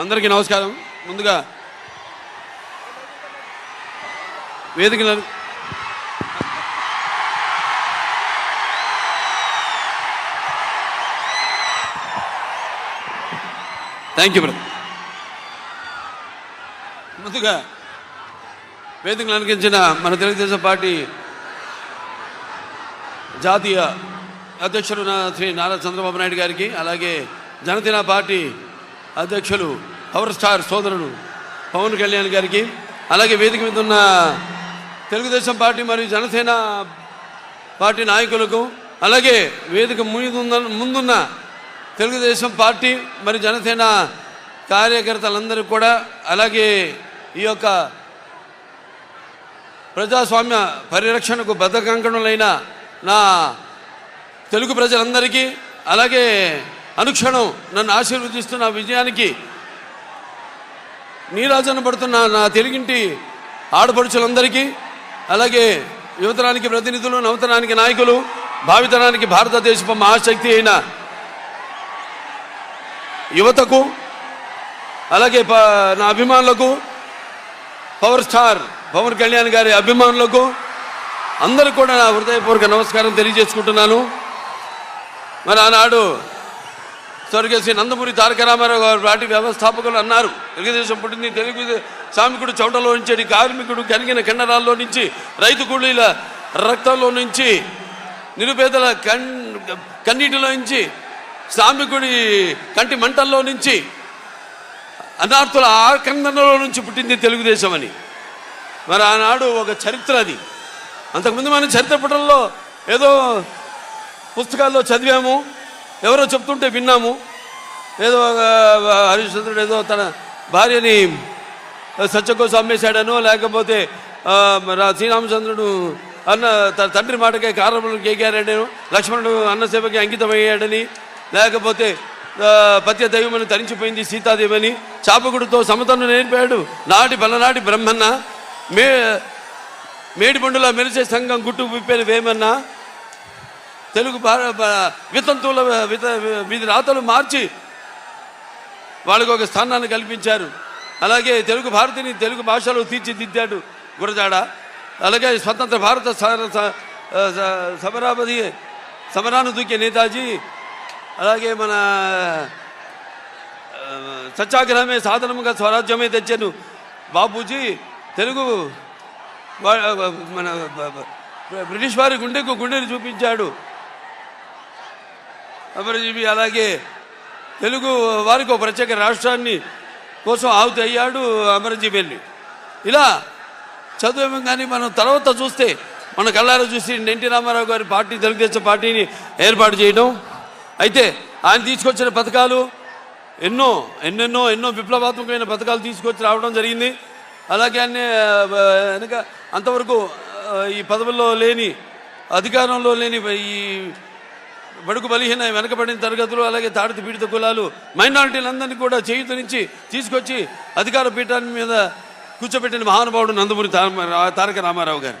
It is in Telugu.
అందరికీ నమస్కారం. ముందుగా వేదికలను థ్యాంక్ యూ బ్రదర్. ముందుగా వేదికలు అలంకరించిన మన తెలుగుదేశం పార్టీ జాతీయ అధ్యక్షుడు శ్రీ నారా చంద్రబాబు నాయుడు గారికి, అలాగే జనసేన పార్టీ అధ్యక్షులు పవర్ స్టార్ సోదరుడు పవన్ కళ్యాణ్ గారికి, అలాగే వేదిక మీద ఉన్న తెలుగుదేశం పార్టీ మరియు జనసేన పార్టీ నాయకులకు, అలాగే వేదిక ముందున్న తెలుగుదేశం పార్టీ మరియు జనసేన కార్యకర్తలందరికీ కూడా, అలాగే ఈ యొక్క ప్రజాస్వామ్య పరిరక్షణకు బద్ధకంకణులైన నా తెలుగు ప్రజలందరికీ, అలాగే అనుక్షణం నన్ను ఆశీర్వదిస్తున్న విజయానికి నీరాజన పడుతున్న నా తెలుగింటి ఆడపడుచులందరికీ, అలాగే యువతరానికి ప్రతినిధులు, నవతరానికి నాయకులు, భావితరానికి భారతదేశపు మహాశక్తి అయిన యువతకు, అలాగే నా అభిమానులకు, పవర్ స్టార్ పవన్ కళ్యాణ్ గారి అభిమానులకు అందరికీ కూడా నా హృదయపూర్వక నమస్కారం తెలియజేసుకుంటున్నాను. మరి ఆనాడు స్వర్గశ్రీ నందమూరి తారక రామారావు గారు పార్టీ వ్యవస్థాపకులు అన్నారు, తెలుగుదేశం పుట్టింది తెలుగు శ్రామికుడు చౌటలో నుంచి, కార్మికుడు కనిగిన కండరాల్లో నుంచి, రైతు కూలీల రక్తంలో నుంచి, నిరుపేదల కన్నీటిలో నుంచి, శ్రామికుడి కంటి మంటల్లో నుంచి, అనార్థుల ఆకందనలో నుంచి పుట్టింది తెలుగుదేశం అని. మరి ఆనాడు ఒక చరిత్ర అది. అంతకుముందు మనం చరిత్ర పుటల్లో ఏదో పుస్తకాల్లో చదివాము, ఎవరో చెప్తుంటే విన్నాము. ఏదో హరిశ్చంద్రుడు ఏదో తన భార్యని సత్య కోసం అమ్మేశాడనో, లేకపోతే శ్రీరామచంద్రుడు అన్న తన తండ్రి మాటకే కారణములు కేకారాడనో, లక్ష్మణుడు అన్నసేవకి అంకితమయ్యాడని, లేకపోతే పత్య దైవమని తరించిపోయింది సీతాదేవని, చాపకుడితో సమతను నేర్పాడు నాటి పలనాటి బ్రహ్మన్న, మేడిపండులా మెరిసే సంఘం గుట్టు విప్పేన వేమన్నా, తెలుగు వితంతువుల వీధి రాతలు మార్చి వాళ్ళకు ఒక స్థానాన్ని కల్పించారు. అలాగే తెలుగు భారతిని తెలుగు భాషలో తీర్చిదిద్దాడు గురజాడ. అలాగే స్వతంత్ర భారత సమరాను దూకే నేతాజీ, అలాగే మన సత్యాగ్రహమే సాధనముగా స్వరాజ్యమే తెచ్చాను బాపూజీ, తెలుగు మన బ్రిటిష్ వారి గుండెని చూపించాడు అమరజీవి. అలాగే తెలుగు వారికి ఒక ప్రత్యేక రాష్ట్రాన్ని కోసం ఆహుతి అయ్యాడు అమరజీవి వెళ్ళి. ఇలా చదువు కానీ మనం తర్వాత చూస్తే మన కళ్ళారా చూసి ఎన్టీ రామారావు గారి పార్టీ తెలుగుదేశం పార్టీని ఏర్పాటు చేయడం. అయితే ఆయన తీసుకొచ్చిన పథకాలు ఎన్నెన్నో విప్లవాత్మకమైన పథకాలు తీసుకొచ్చి రావడం జరిగింది. అలాగే వెనక అంతవరకు ఈ పదవుల్లో లేని, అధికారంలో లేని ఈ బడుగు బలహీన వెనకబడిన తరగతులు, అలాగే తాడిత పీడిత కులాలు, మైనారిటీలందరినీ కూడా చేయూతనిచ్చి తీసుకొచ్చి అధికార పీఠాన్ని మీద కూర్చోబెట్టిన మహానుభావుడు నందమూరి తారక రామారావు గారు.